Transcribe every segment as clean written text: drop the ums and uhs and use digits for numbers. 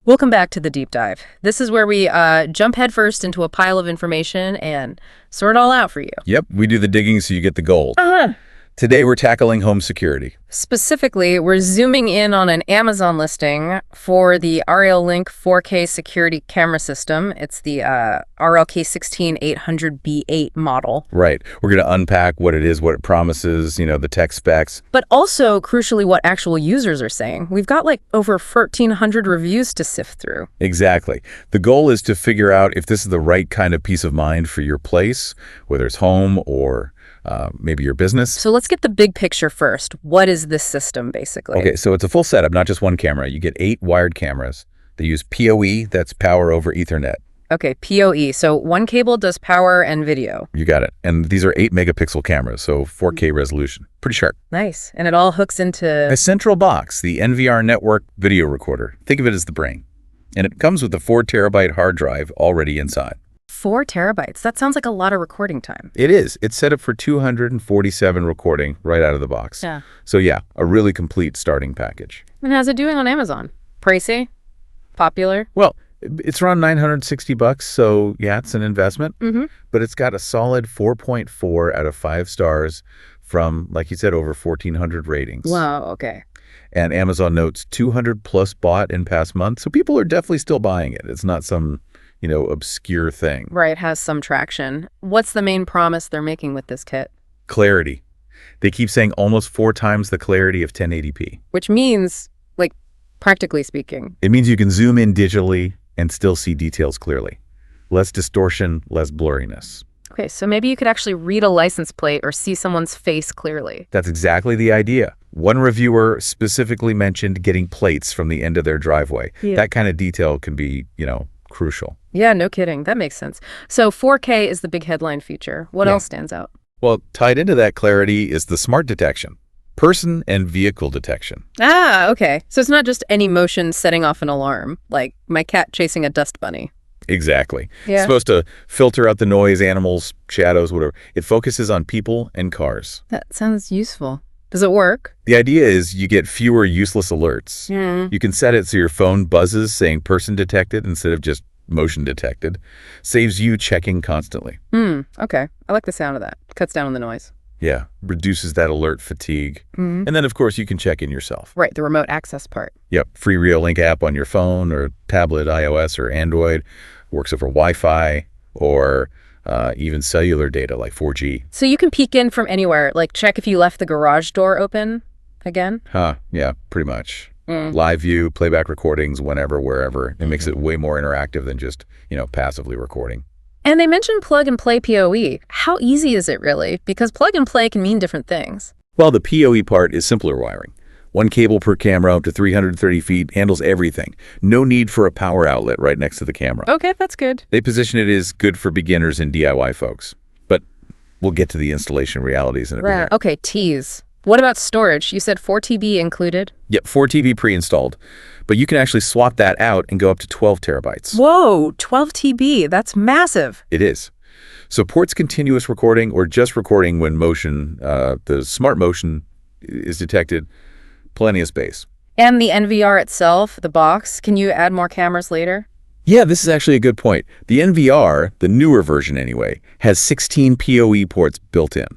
Welcome back to the deep dive. This is where we jump headfirst into a pile of information and sort it all out for you. Yep, we do the digging so you get the gold. Uh-huh. Today we're tackling home security. Specifically, we're zooming in on an Amazon listing for the Reolink 4K security camera system. It's the RLK16800B8 model. Right. We're going to unpack what it is, what it promises, the tech specs. But also, crucially, what actual users are saying. We've got like over 1,300 reviews to sift through. Exactly. The goal is to figure out if this is the right kind of peace of mind for your place, whether it's home or maybe your business. So let's get the big picture first. What is this system, basically? Okay, so it's a full setup, not just one camera. You get 8 wired cameras. They use PoE, that's power over Ethernet. Okay, PoE. So one cable does power and video. You got it. And these are 8 megapixel cameras, so 4K resolution. Pretty sharp. Nice. And it all hooks into a central box, the NVR network video recorder. Think of it as the brain. And it comes with a 4 terabyte hard drive already inside. 4 terabytes. That sounds like a lot of recording time. It is. It's set up for 247 recording right out of the box. Yeah. So yeah, a really complete starting package. And how's it doing on Amazon? Pricey? Popular? Well, it's around $960, so yeah, it's an investment. But it's got a solid 4.4 out of 5 stars from, like you said, over 1,400 ratings. Wow, okay. And Amazon notes 200 plus bought in past months, so people are definitely still buying it. It's not some obscure thing. Right, has some traction. What's the main promise they're making with this kit? Clarity. They keep saying almost 4 times the clarity of 1080p. Which means, like, practically speaking. It means you can zoom in digitally and still see details clearly. Less distortion, less blurriness. Okay, so maybe you could actually read a license plate or see someone's face clearly. That's exactly the idea. One reviewer specifically mentioned getting plates from the end of their driveway. Yeah. That kind of detail can be, crucial. Yeah, no kidding. That makes sense. So 4K is the big headline feature. What else stands out? Well, tied into that clarity is the smart detection. Person and vehicle detection. Ah, okay. So it's not just any motion setting off an alarm, like my cat chasing a dust bunny. Exactly. Yeah. It's supposed to filter out the noise, animals, shadows, whatever. It focuses on people and cars. That sounds useful. Does it work? The idea is you get fewer useless alerts. You can set it so your phone buzzes saying person detected instead of just motion detected. Saves you checking constantly. Okay. I like the sound of that. Cuts down on the noise. Yeah, reduces that alert fatigue. And then, of course, you can check in yourself. Right, the remote access part. Yep, free Reolink app on your phone or tablet, iOS or Android. Works over Wi-Fi or even cellular data like 4G. So you can peek in from anywhere, like check if you left the garage door open again? Yeah, pretty much. Live view, playback recordings, whenever, wherever. It makes it way more interactive than just, passively recording. And they mentioned plug and play PoE. How easy is it really? Because plug and play can mean different things. Well, the PoE part is simpler wiring. 1 cable per camera up to 330 feet, handles everything. No need for a power outlet right next to the camera. Okay, that's good. They position it as good for beginners and DIY folks. But we'll get to the installation realities in a minute. Okay, tease. What about storage? You said 4 TB included? Yep, 4 TB pre-installed. But you can actually swap that out and go up to 12 terabytes. Whoa, 12 TB. That's massive. It is. Supports continuous recording or just recording when motion, the smart motion is detected. Plenty of space. And the NVR itself, the box, can you add more cameras later? Yeah, this is actually a good point. The NVR, the newer version anyway, has 16 PoE ports built in.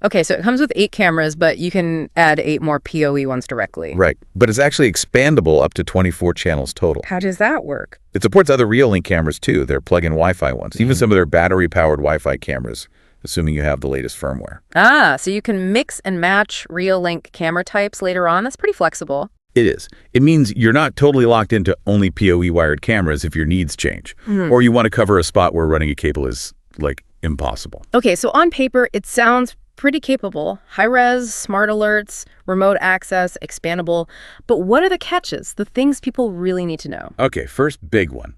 Okay, so it comes with 8 cameras, but you can add 8 more PoE ones directly. Right, but it's actually expandable up to 24 channels total. How does that work? It supports other Reolink cameras too, their plug-in Wi-Fi ones, even some of their battery-powered Wi-Fi cameras, assuming you have the latest firmware. Ah, so you can mix and match Reolink camera types later on. That's pretty flexible. It is. It means you're not totally locked into only PoE wired cameras if your needs change, or you want to cover a spot where running a cable is, impossible. Okay, so on paper, it sounds pretty capable. High-res, smart alerts, remote access, expandable. But what are the catches, the things people really need to know? Okay, first big one.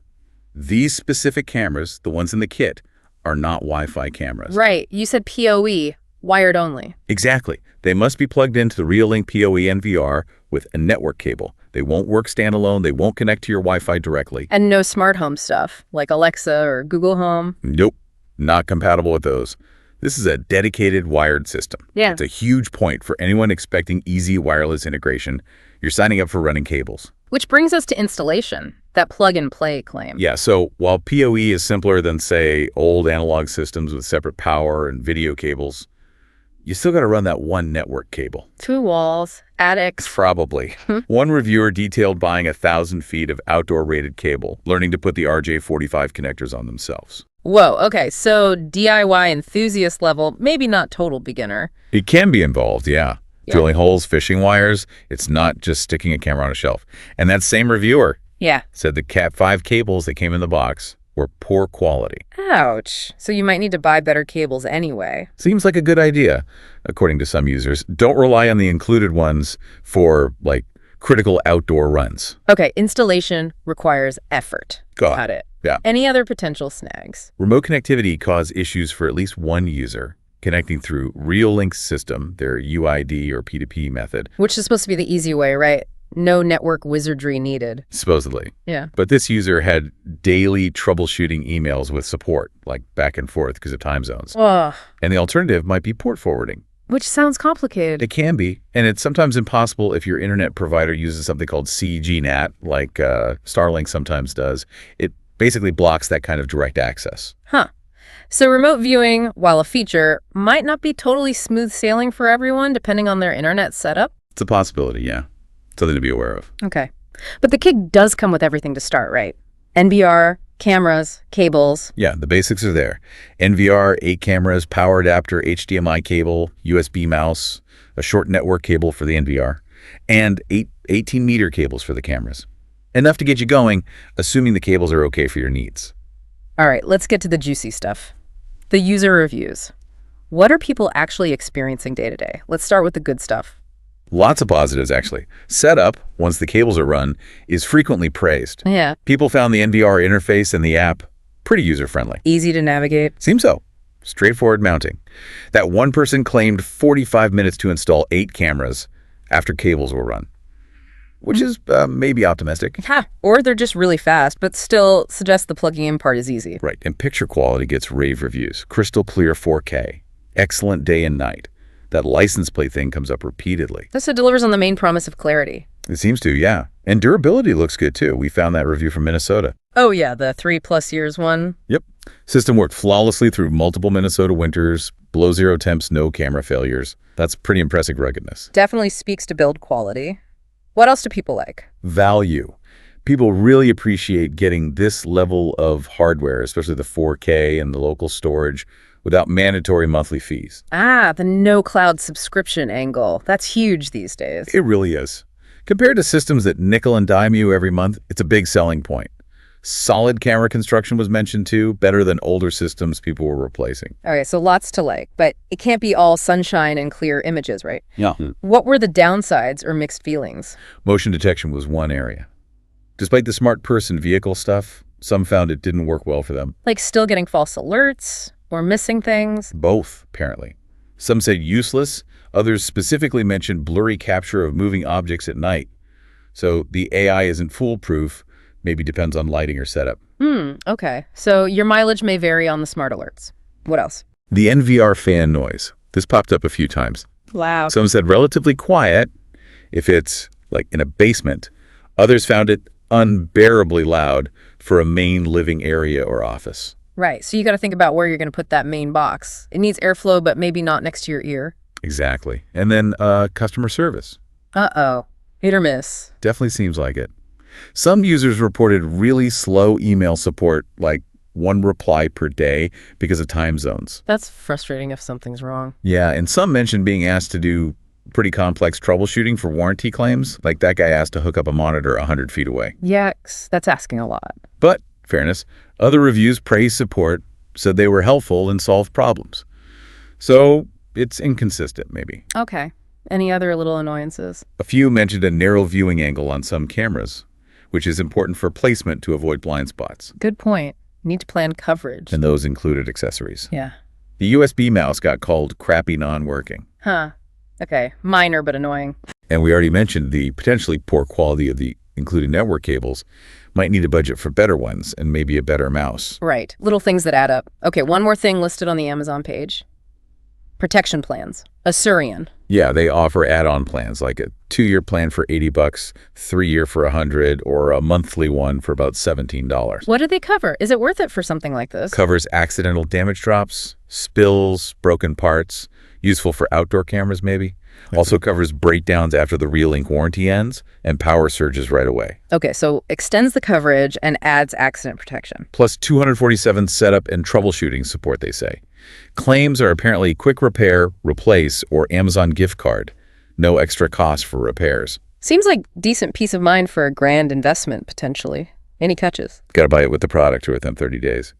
These specific cameras, the ones in the kit, are not Wi-Fi cameras. Right. You said PoE, wired only. Exactly. They must be plugged into the Reolink PoE NVR with a network cable. They won't work standalone. They won't connect to your Wi-Fi directly. And no smart home stuff, like Alexa or Google Home? Nope. Not compatible with those. This is a dedicated wired system. It's a huge point for anyone expecting easy wireless integration. You're signing up for running cables. Which brings us to installation, that plug-and-play claim. Yeah, so while PoE is simpler than, say, old analog systems with separate power and video cables, you still got to run that one network cable. 2 walls, attics. Probably. One reviewer detailed buying 1,000 feet of outdoor-rated cable, learning to put the RJ45 connectors on themselves. Whoa, okay, so DIY enthusiast level, maybe not total beginner. It can be involved, yeah. Drilling holes, fishing wires. It's not just sticking a camera on a shelf. And that same reviewer said the Cat5 cables that came in the box were poor quality. Ouch. So you might need to buy better cables anyway. Seems like a good idea, according to some users. Don't rely on the included ones for, like, critical outdoor runs. Okay, installation requires effort. Got it. Yeah. Any other potential snags? Remote connectivity caused issues for at least one user, connecting through Reolink's system, their UID or P2P method. Which is supposed to be the easy way, right? No network wizardry needed. Supposedly. Yeah. But this user had daily troubleshooting emails with support, like back and forth because of time zones. Ugh. And the alternative might be port forwarding. Which sounds complicated. It can be, and it's sometimes impossible if your internet provider uses something called CGNAT, like Starlink sometimes does. It basically blocks that kind of direct access. Huh. So remote viewing, while a feature, might not be totally smooth sailing for everyone, depending on their internet setup. It's a possibility, yeah. Something to be aware of. Okay. But the kit does come with everything to start, right? NVR, cameras, cables. Yeah, the basics are there. NVR, 8 cameras, power adapter, HDMI cable, USB mouse, a short network cable for the NVR, and 18-meter cables for the cameras. Enough to get you going, assuming the cables are okay for your needs. All right, let's get to the juicy stuff. The user reviews. What are people actually experiencing day to day? Let's start with the good stuff. Lots of positives, actually. Setup, once the cables are run, is frequently praised. Yeah. People found the NVR interface and the app pretty user-friendly. Easy to navigate. Seems so. Straightforward mounting. That one person claimed 45 minutes to install 8 cameras after cables were run, which is maybe optimistic. Or they're just really fast, but still suggests the plugging in part is easy. Right, and picture quality gets rave reviews. Crystal clear 4K. Excellent day and night. That license plate thing comes up repeatedly. This delivers on the main promise of clarity. It seems to, yeah. And durability looks good, too. We found that review from Minnesota. Oh, yeah, the 3+ years one. Yep. System worked flawlessly through multiple Minnesota winters, below zero temps, no camera failures. That's pretty impressive ruggedness. Definitely speaks to build quality. What else do people like? Value. People really appreciate getting this level of hardware, especially the 4K and the local storage, without mandatory monthly fees. The no-cloud subscription angle. That's huge these days. It really is. Compared to systems that nickel and dime you every month, it's a big selling point. Solid camera construction was mentioned too, better than older systems people were replacing. Okay, so lots to like, but it can't be all sunshine and clear images, right? Yeah. What were the downsides or mixed feelings? Motion detection was one area. Despite the smart person vehicle stuff, some found it didn't work well for them. Like still getting false alerts or missing things? Both, apparently. Some said useless. Others specifically mentioned blurry capture of moving objects at night. So the AI isn't foolproof. Maybe depends on lighting or setup. Okay. So your mileage may vary on the smart alerts. What else? The NVR fan noise. This popped up a few times. Wow. Some said relatively quiet if it's like in a basement. Others found it unbearably loud for a main living area or office. Right. So you got to think about where you're going to put that main box. It needs airflow, but maybe not next to your ear. Exactly. And then customer service. Uh-oh. Hit or miss. Definitely seems like it. Some users reported really slow email support, like 1 reply per day because of time zones. That's frustrating if something's wrong. Yeah, and some mentioned being asked to do pretty complex troubleshooting for warranty claims, like that guy asked to hook up a monitor 100 feet away. Yikes, that's asking a lot. But, fairness, other reviews praised support, said they were helpful and solved problems. So, it's inconsistent, maybe. Okay. Any other little annoyances? A few mentioned a narrow viewing angle on some cameras, which is important for placement to avoid blind spots. Good point. Need to plan coverage. And those included accessories. Yeah. The USB mouse got called crappy non-working. Huh. Okay. Minor but annoying. And we already mentioned the potentially poor quality of the including network cables. Might need a budget for better ones and maybe a better mouse. Right. Little things that add up. Okay, one more thing listed on the Amazon page. Protection plans. Asurion. Yeah, they offer add-on plans like a 2-year plan for $80, 3-year for $100, or a monthly one for about $17. What do they cover? Is it worth it for something like this? Covers accidental damage drops, spills, broken parts, useful for outdoor cameras maybe. Also covers breakdowns after the Reolink warranty ends and power surges right away. Okay, so extends the coverage and adds accident protection. Plus 247 setup and troubleshooting support, they say. Claims are apparently quick repair, replace, or Amazon gift card. No extra cost for repairs. Seems like decent peace of mind for a grand investment, potentially. Any catches? Gotta buy it with the product or within 30 days.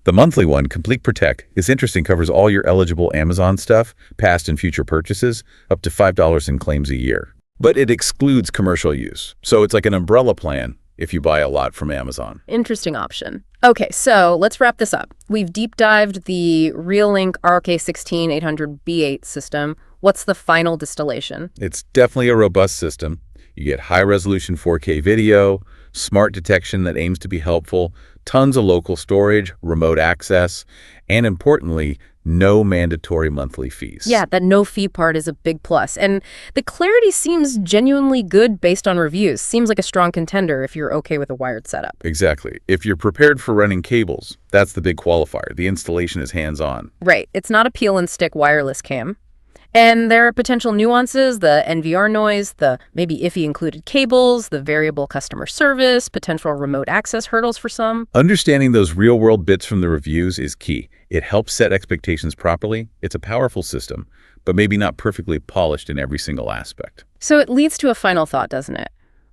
The monthly one, Complete Protect, is interesting, covers all your eligible Amazon stuff, past and future purchases, up to $5 in claims a year. But it excludes commercial use, so it's like an umbrella plan if you buy a lot from Amazon. Interesting option. Okay, so let's wrap this up. We've deep dived the Reolink RK16-800B8 system. What's the final distillation? It's definitely a robust system. You get high-resolution 4K video, smart detection that aims to be helpful, tons of local storage, remote access, and importantly, no mandatory monthly fees. Yeah, that no-fee part is a big plus. And the clarity seems genuinely good based on reviews. Seems like a strong contender if you're okay with a wired setup. Exactly. If you're prepared for running cables, that's the big qualifier. The installation is hands-on. Right. It's not a peel-and-stick wireless cam. And there are potential nuances, the NVR noise, the maybe iffy included cables, the variable customer service, potential remote access hurdles for some. Understanding those real-world bits from the reviews is key. It helps set expectations properly. It's a powerful system, but maybe not perfectly polished in every single aspect. So it leads to a final thought, doesn't it?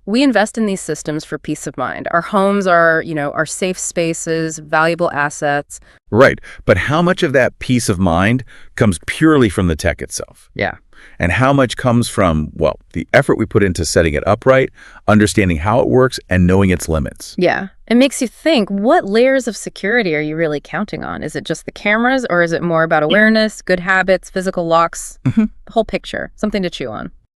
We invest in these systems for peace of mind. Our homes are, our safe spaces, valuable assets. Right. But how much of that peace of mind comes purely from the tech itself? Yeah. And how much comes from, well, the effort we put into setting it up right, understanding how it works, and knowing its limits? Yeah. It makes you think, what layers of security are you really counting on? Is it just the cameras, or is it more about awareness, good habits, physical locks? The whole picture. Something to chew on.